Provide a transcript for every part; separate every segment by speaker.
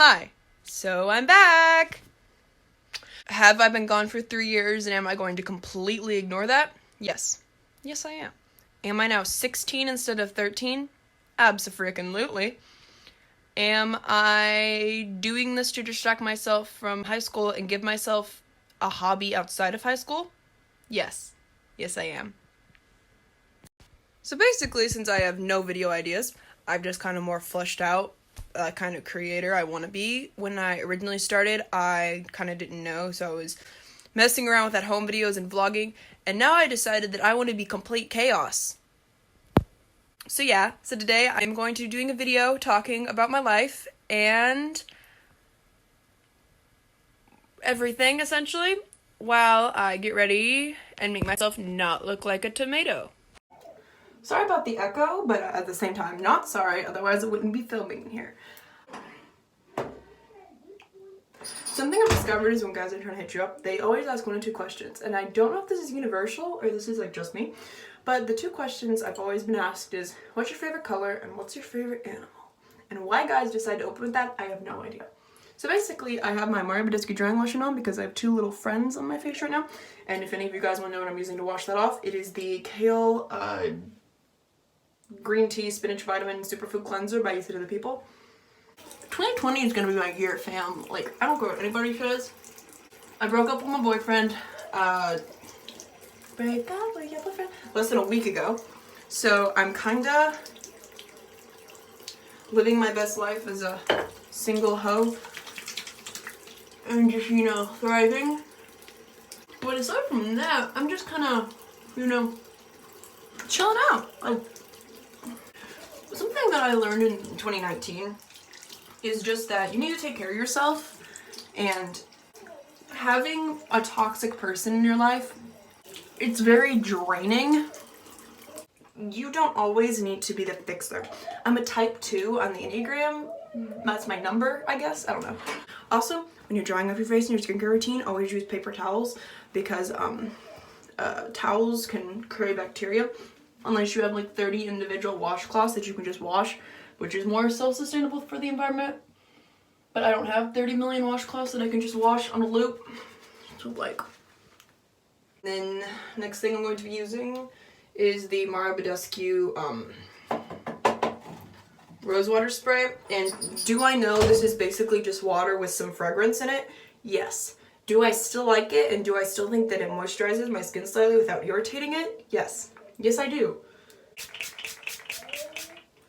Speaker 1: Hi, so I'm back! Have I been gone for 3 years and am I going to completely ignore that? Yes. Yes, I am. Am I now 16 instead of 13? Abso-freaking-lutely. Am I doing this to distract myself from high school and give myself a hobby outside of high school? Yes. Yes, I am. So basically, since I have no video ideas, I've just kind of more fleshed out kind of creator I want to be. When I originally started, I kind of didn't know, so I was messing around with at-home videos and vlogging, and now I decided that I want to be complete chaos. So today I'm going to be doing a video talking about my life and everything, essentially, while I get ready and make myself not look like a tomato. Sorry about the echo, but at the same time, not sorry, otherwise I wouldn't be filming in here. Something I've discovered is when guys are trying to hit you up, they always ask one or two questions, and I don't know if this is universal or this is like just me, but the two questions I've always been asked is, what's your favorite color and what's your favorite animal? And why guys decide to open with that, I have no idea. So basically, I have my Mario Badescu drying lotion on because I have two little friends on my face right now, and if any of you guys want to know what I'm using to wash that off, it is the Kale Green Tea Spinach Vitamin Superfood Cleanser by Eat Other People. 2020 is gonna be my year, fam. Like, I don't care what anybody says. I broke up with my boyfriend, less than a week ago. So I'm kinda living my best life as a single hoe and just, thriving. But aside from that, I'm just kinda, chilling out. Like, something that I learned in 2019 is just that you need to take care of yourself, and having a toxic person in your life, it's very draining. You don't always need to be the fixer. I'm a type 2 on the Enneagram. That's my number, I guess. I don't know. Also, when you're drying off your face in your skincare routine, always use paper towels because towels can carry bacteria unless you have like 30 individual washcloths that you can just wash, which is more self-sustainable for the environment. But I don't have 30 million washcloths that I can just wash on a loop. So then next thing I'm going to be using is the Mario Badescu rose water spray. And do I know this is basically just water with some fragrance in it? Yes. Do I still like it, and do I still think that it moisturizes my skin slightly without irritating it? Yes. Yes, I do.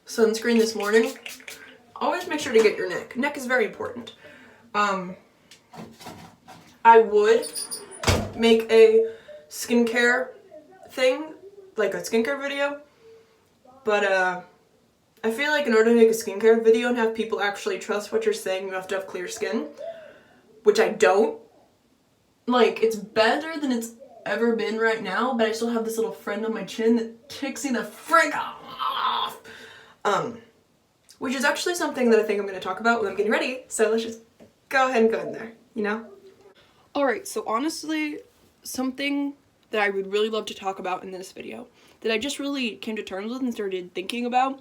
Speaker 1: Sunscreen this morning. Always make sure to get your neck. Neck is very important. I would make a skincare thing, like a skincare video, but I feel like in order to make a skincare video and have people actually trust what you're saying, you have to have clear skin, which I don't. Like, it's better than it's ever been right now, but I still have this little friend on my chin that kicks me the frick off. Which is actually something that I think I'm going to talk about when I'm getting ready, so let's just go ahead and go in there, Alright, so honestly, something that I would really love to talk about in this video, that I just really came to terms with and started thinking about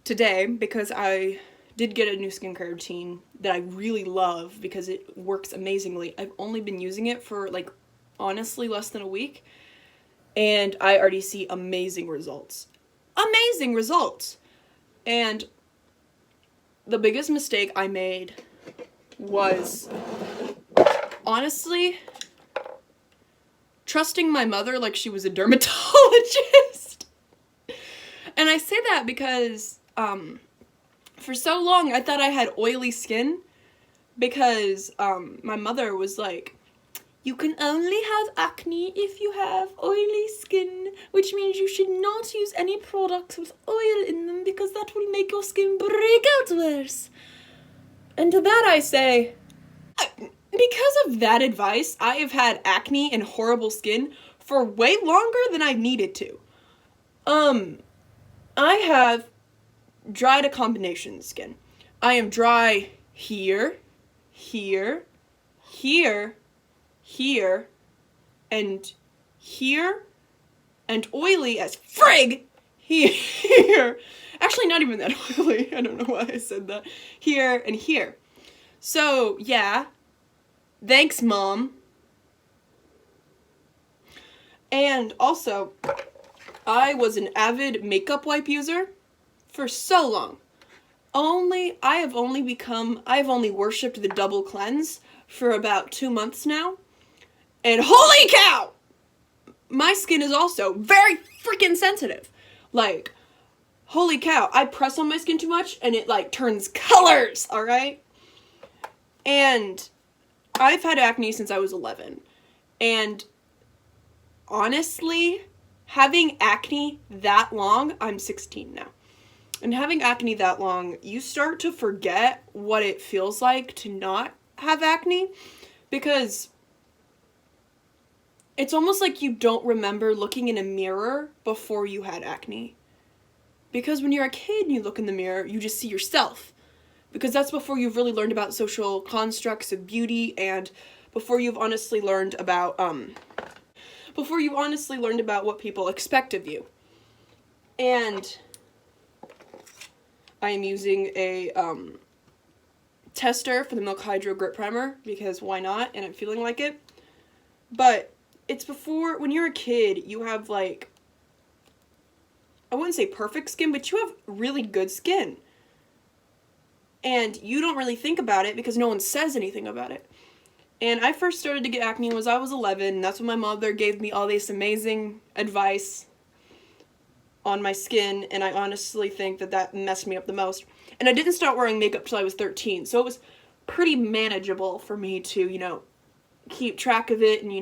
Speaker 1: today, because I did get a new skincare routine that I really love because it works amazingly. I've only been using it for, like, honestly less than a week, and I already see amazing results. Amazing results! And the biggest mistake I made was, honestly, trusting my mother like she was a dermatologist. And I say that because, for so long I thought I had oily skin because, my mother was like, you can only have acne if you have oily skin, which means you should not use any products with oil in them because that will make your skin break out worse. And to that I say, because of that advice, I have had acne and horrible skin for way longer than I needed to. I have dry to combination skin. I am dry here, here, here, and here, and oily as frig
Speaker 2: here. Actually, not even that oily. I don't know why I said that. Here and here. So, yeah. Thanks, Mom. And also, I was an avid makeup wipe user for so long. I have only worshipped the double cleanse for about 2 months now. And holy cow! My skin is also very freaking sensitive. Like, holy cow, I press on my skin too much and it like turns colors, alright? And I've had acne since I was 11. And honestly, having acne that long, I'm 16 now. And having acne that long, you start to forget what it feels like to not have acne, because it's almost like you don't remember looking in a mirror before you had acne. Because when you're a kid and you look in the mirror, you just see yourself. Because that's before you've really learned about social constructs of beauty, and before you've honestly learned about what people expect of you. And I am using a tester for the Milk Hydro Grip Primer, because why not, and I'm feeling like it. But it's before, when you're a kid, you have like, I wouldn't say perfect skin, but you have really good skin. And you don't really think about it because no one says anything about it. And I first started to get acne when I was 11, and that's when my mother gave me all this amazing advice on my skin, and I honestly think that messed me up the most. And I didn't start wearing makeup till I was 13, so it was pretty manageable for me to, keep track of it and,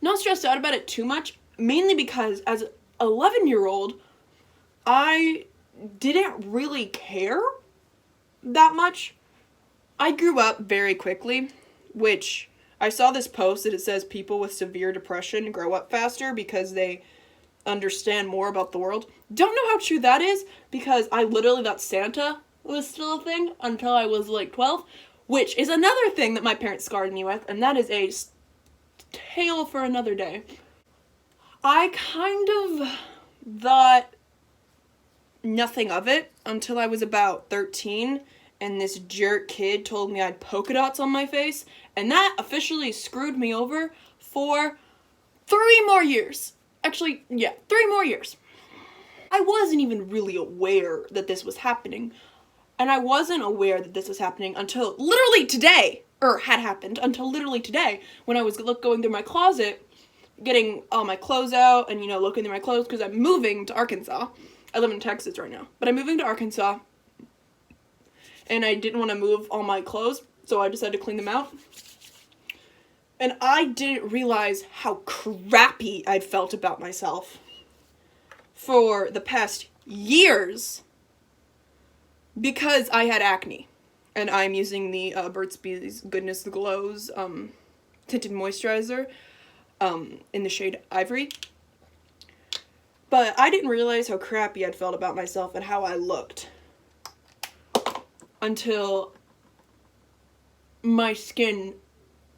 Speaker 2: not stressed out about it too much, mainly because as an 11-year-old, I didn't really care that much. I grew up very quickly, which I saw this post that it says people with severe depression grow up faster because they understand more about the world. Don't know how true that is, because I literally thought Santa was still a thing until I was like 12, which is another thing that my parents scarred me with, and that is a tale for another day. I kind of thought nothing of it until I was about 13, and this jerk kid told me I had polka dots on my face, and that officially screwed me over for 3 more years. Actually, yeah, 3 more years. I wasn't even really aware that this was happening. And I wasn't aware that this was happening until literally today. Or had happened until literally today, when I was going through my closet, getting all my clothes out and, looking through my clothes, because I'm moving to Arkansas. I live in Texas right now. But I'm moving to Arkansas. And I didn't want to move all my clothes, so I decided to clean them out. And I didn't realize how crappy I'd felt about myself for the past years because I had acne. And I'm using the Burt's Bees Goodness Glows tinted moisturizer in the shade Ivory. But I didn't realize how crappy I'd felt about myself and how I looked until my skin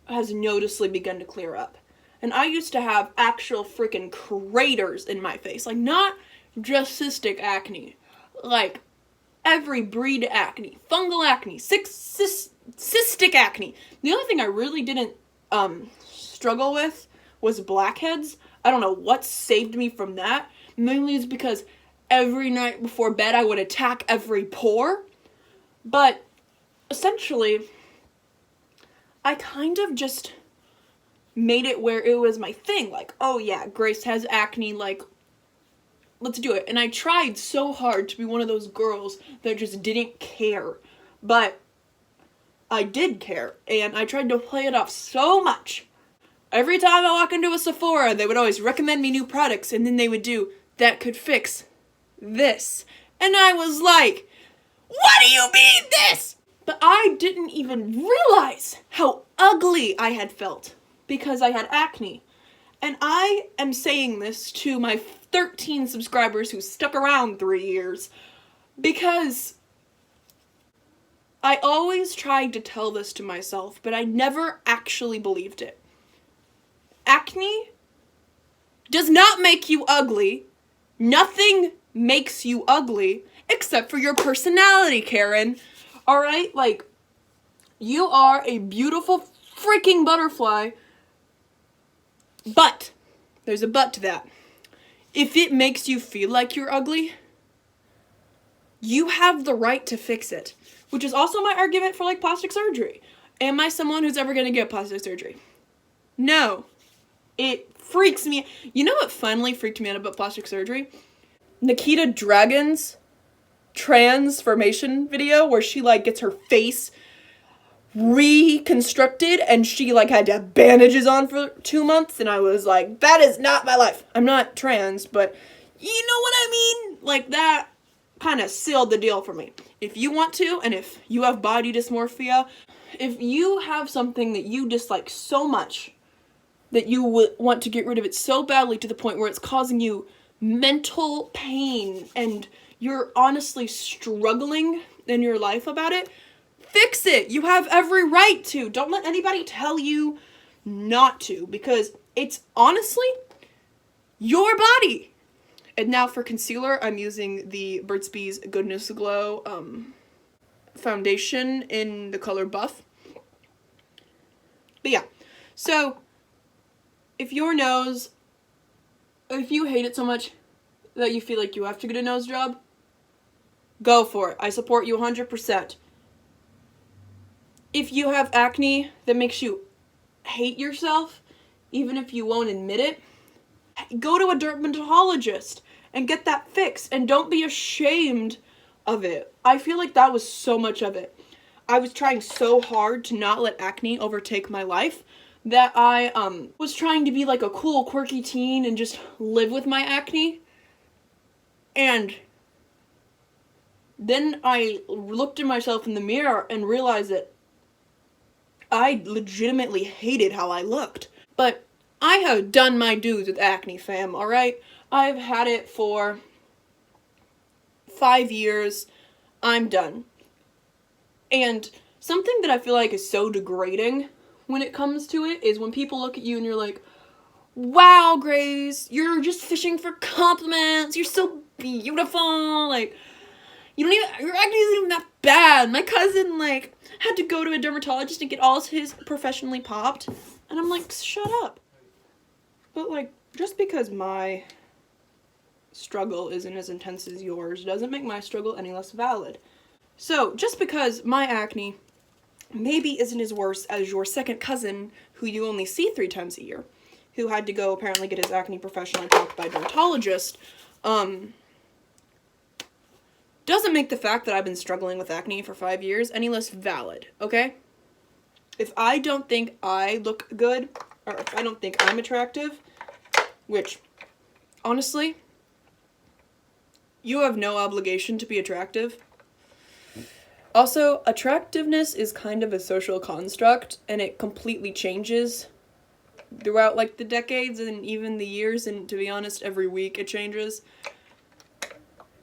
Speaker 2: has noticeably begun to clear up. And I used to have actual freaking craters in my face. Like, not just cystic acne. Like, every breed acne. Fungal acne. Cystic acne. The only thing I really didn't struggle with was blackheads. I don't know what saved me from that. Mainly is because every night before bed I would attack every pore. But, essentially, I kind of just made it where it was my thing. Like, oh yeah, Grace has acne, like, let's do it. And I tried so hard to be one of those girls that just didn't care. But I did care, and I tried to play it off so much. Every time I walk into a Sephora, they would always recommend me new products, and then they would do, that could fix this. And I was like, what do you mean this? But I didn't even realize how ugly I had felt because I had acne. And I am saying this to my 13 subscribers who stuck around 3 years because I always tried to tell this to myself, but I never actually believed it. Acne does not make you ugly. Nothing makes you ugly except for your personality, Karen. All right? Like, you are a beautiful freaking butterfly. But, there's a but to that. If it makes you feel like you're ugly, you have the right to fix it. Which is also my argument for, like, plastic surgery. Am I someone who's ever going to get plastic surgery? No. It freaks me. You know what finally freaked me out about plastic surgery? Nikita Dragun's transformation video where she, like, gets her face reconstructed and she, like, had to have bandages on for 2 months, and I was like, that is not my life. I'm not trans, but you know what I mean? Like, that kind of sealed the deal for me. If you want to, and if you have body dysmorphia, if you have something that you dislike so much that you want to get rid of it so badly to the point where it's causing you mental pain and you're honestly struggling in your life about it, fix it. You have every right to. Don't let anybody tell you not to, because it's honestly your body. And now for concealer, I'm using the Burt's Bees Goodness Glow foundation in the color Buff. But yeah, so if your nose, if you hate it so much that you feel like you have to get a nose job, go for it. I support you 100%. If you have acne that makes you hate yourself, even if you won't admit it, go to a dermatologist and get that fixed, and don't be ashamed of it. I feel like that was so much of it. I was trying so hard to not let acne overtake my life that I was trying to be like a cool, quirky teen and just live with my acne. And then I looked at myself in the mirror and realized that I legitimately hated how I looked. But I have done my dues with acne, fam, alright? I've had it for 5 years. I'm done. And something that I feel like is so degrading when it comes to it is when people look at you and you're like, wow, Grace, you're just fishing for compliments. You're so beautiful. Like, you don't even, your acne isn't even that bad. My cousin, like, had to go to a dermatologist and get all his professionally popped. And I'm like, shut up. But, like, just because my struggle isn't as intense as yours doesn't make my struggle any less valid. So, just because my acne maybe isn't as worse as your second cousin, who you only see 3 times a year, who had to go apparently get his acne professionally popped by a dermatologist, doesn't make the fact that I've been struggling with acne for 5 years any less valid, okay? If I don't think I look good, or if I don't think I'm attractive, which, honestly, you have no obligation to be attractive. Also, attractiveness is kind of a social construct, and it completely changes throughout, like, the decades and even the years, and to be honest, every week it changes.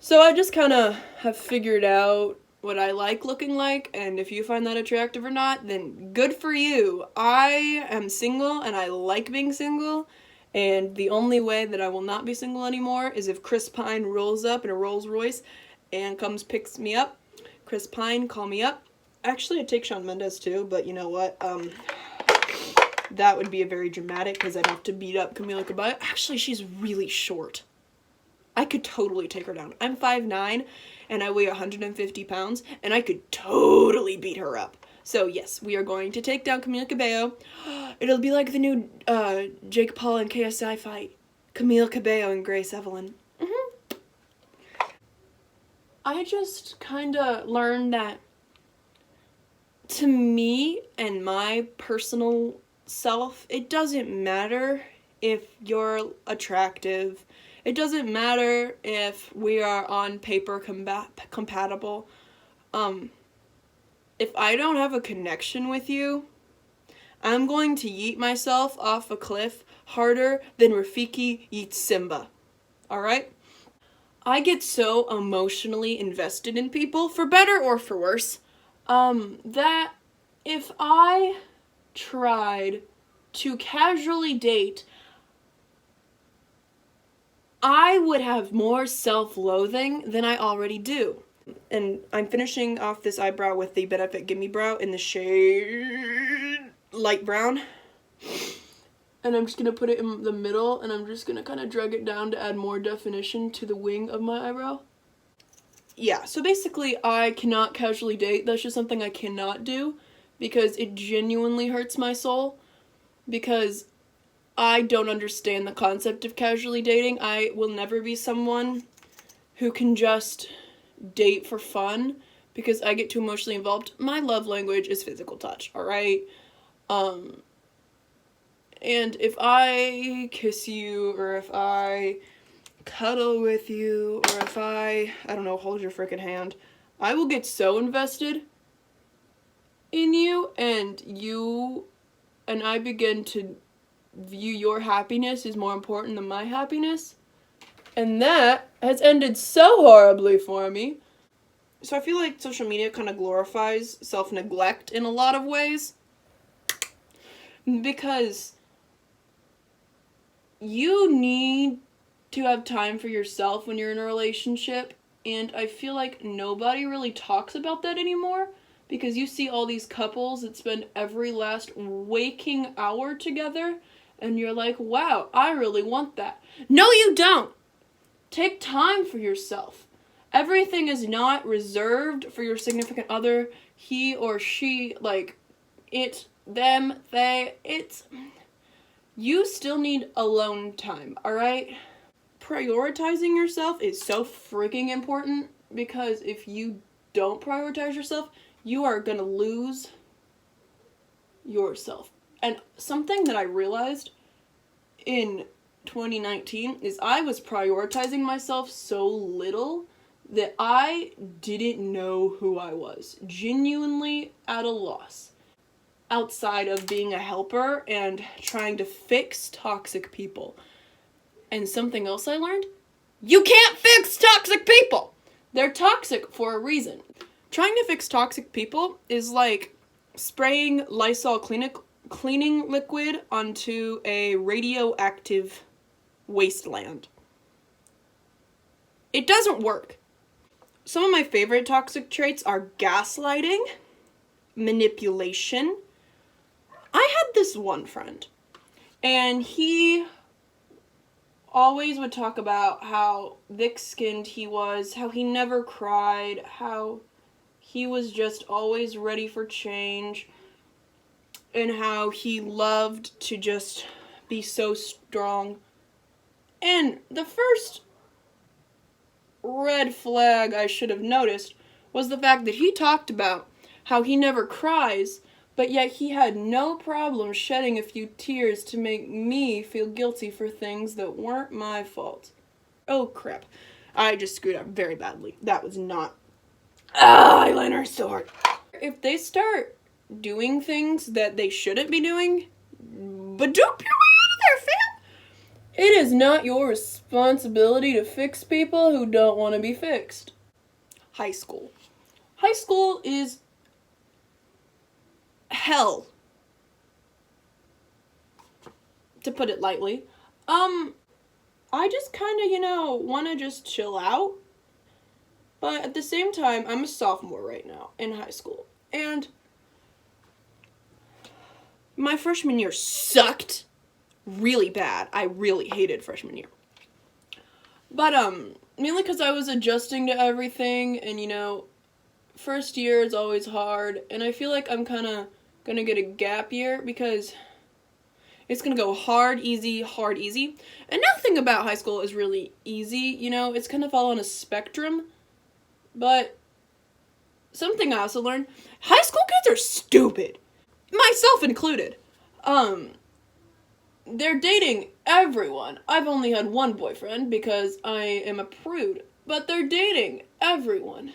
Speaker 2: So I just kind of have figured out what I like looking like, and if you find that attractive or not, then good for you. I am single, and I like being single, and the only way that I will not be single anymore is if Chris Pine rolls up in a Rolls Royce and comes picks me up. Chris Pine, call me up. Actually, I'd take Shawn Mendes too, but you know what? That would be a very dramatic, because I'd have to beat up Camila Cabello. Actually, she's really short. I could totally take her down. I'm 5'9", and I weigh 150 pounds, and I could totally beat her up. So yes, we are going to take down Camila Cabello. It'll be like the new Jake Paul and KSI fight. Camila Cabello and Grace Evelyn. I just kind of learned that to me and my personal self, it doesn't matter if you're attractive. It doesn't matter if we are on paper compatible. If I don't have a connection with you, I'm going to yeet myself off a cliff harder than Rafiki yeets Simba. Alright? I get so emotionally invested in people, for better or for worse, that if I tried to casually date I would have more self-loathing than I already do. And I'm finishing off this eyebrow with the Benefit Gimme Brow in the shade light brown. And I'm just going to put it in the middle, and I'm just going to kind of drag it down to add more definition to the wing of my eyebrow. Yeah, so basically I cannot casually date. That's just something I cannot do because it genuinely hurts my soul, because I don't understand the concept of casually dating. I will never be someone who can just date for fun because I get too emotionally involved. My love language is physical touch, alright? And if I kiss you, or if I cuddle with you, or if I don't know, hold your freaking hand, I will get so invested in you, and I begin to view your happiness as more important than my happiness. And that has ended so horribly for me. So I feel like social media kind of glorifies self-neglect in a lot of ways, because you need to have time for yourself when you're in a relationship, and I feel like nobody really talks about that anymore, because you see all these couples that spend every last waking hour together, and you're like, wow, I really want that. No, you don't! Take time for yourself. Everything is not reserved for your significant other, he or she, like, it, them, they, it's... You still need alone time, alright? Prioritizing yourself is so freaking important, because if you don't prioritize yourself, you are gonna lose yourself. And something that I realized in 2019 is I was prioritizing myself so little that I didn't know who I was. Genuinely at a loss. Outside of being a helper and trying to fix toxic people. And something else I learned? You can't fix toxic people! They're toxic for a reason. Trying to fix toxic people is like spraying Lysol cleaning liquid onto a radioactive wasteland. It doesn't work. Some of my favorite toxic traits are gaslighting, manipulation. I had this one friend, and he always would talk about how thick-skinned he was, how he never cried, how he was just always ready for change, and how he loved to just be so strong. And the first red flag I should have noticed was the fact that he talked about how he never cries, but yet he had no problem shedding a few tears to make me feel guilty for things that weren't my fault. Oh crap. I just screwed up very badly. That was not... eyeliner is so hard. If they start doing things that they shouldn't be doing, but don't be out of there, fam! It is not your responsibility to fix people who don't want to be fixed. High school. High school is hell, to put it lightly. I just kind of, want to just chill out. But at the same time, I'm a sophomore right now in high school. And my freshman year sucked really bad. I really hated freshman year. But, mainly because I was adjusting to everything, and, first year is always hard, and I feel like I'm kind of gonna get a gap year because it's gonna go hard, easy, hard, easy. And nothing about high school is really easy, it's kind of all on a spectrum. But something I also learned, high school kids are stupid. Myself included. They're dating everyone. I've only had one boyfriend because I am a prude, but they're dating everyone.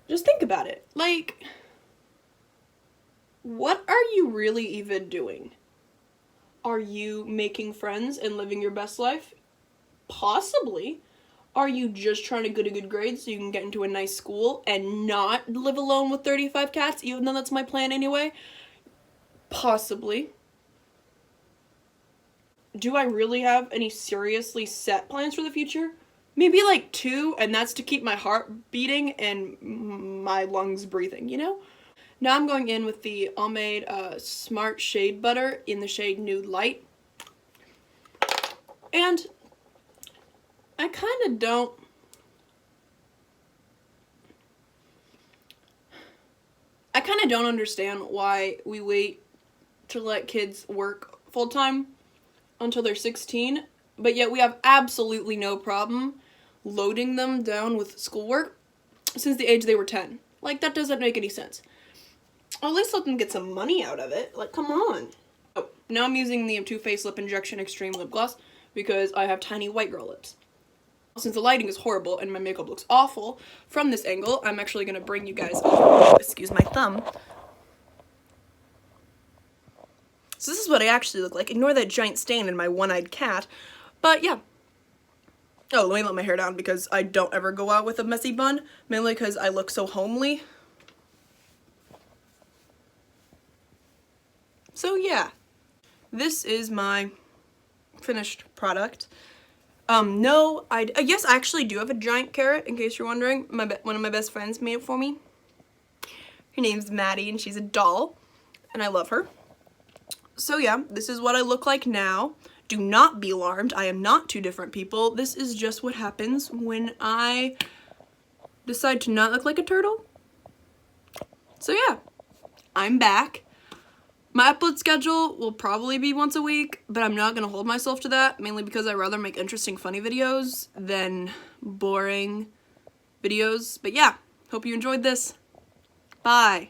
Speaker 2: Just think about it. Like, what are you really even doing? Are you making friends and living your best life? Possibly. Are you just trying to get a good grade so you can get into a nice school and not live alone with 35 cats, even though that's my plan anyway? Possibly. do I really have any seriously set plans for the future? Maybe like 2, and that's to keep my heart beating and my lungs breathing, you know? Now I'm going in with the Almade Smart Shade Butter in the shade Nude Light. And I kind of don't understand why we wait to let kids work full-time until they're 16, but yet we have absolutely no problem loading them down with schoolwork since the age they were 10. Like, that doesn't make any sense. Or at least let them get some money out of it. Like, come on. Oh, now I'm using the Too Faced Lip Injection Extreme Lip Gloss because I have tiny white girl lips. Since the lighting is horrible and my makeup looks awful from this angle, I'm actually going to bring you guys, excuse my thumb. So this is what I actually look like. Ignore that giant stain in my one-eyed cat. But yeah. Oh, let me let my hair down because I don't ever go out with a messy bun, mainly because I look so homely. So yeah, this is my finished product. No, yes, I actually do have a giant carrot, in case you're wondering. One of my best friends made it for me. Her name's Maddie, and she's a doll, and I love her. So yeah, this is what I look like now. Do not be alarmed, I am not 2 different people. This is just what happens when I decide to not look like a turtle. So yeah, I'm back. My upload schedule will probably be once a week, but I'm not gonna hold myself to that, mainly because I'd rather make interesting, funny videos than boring videos. But yeah, hope you enjoyed this. Bye.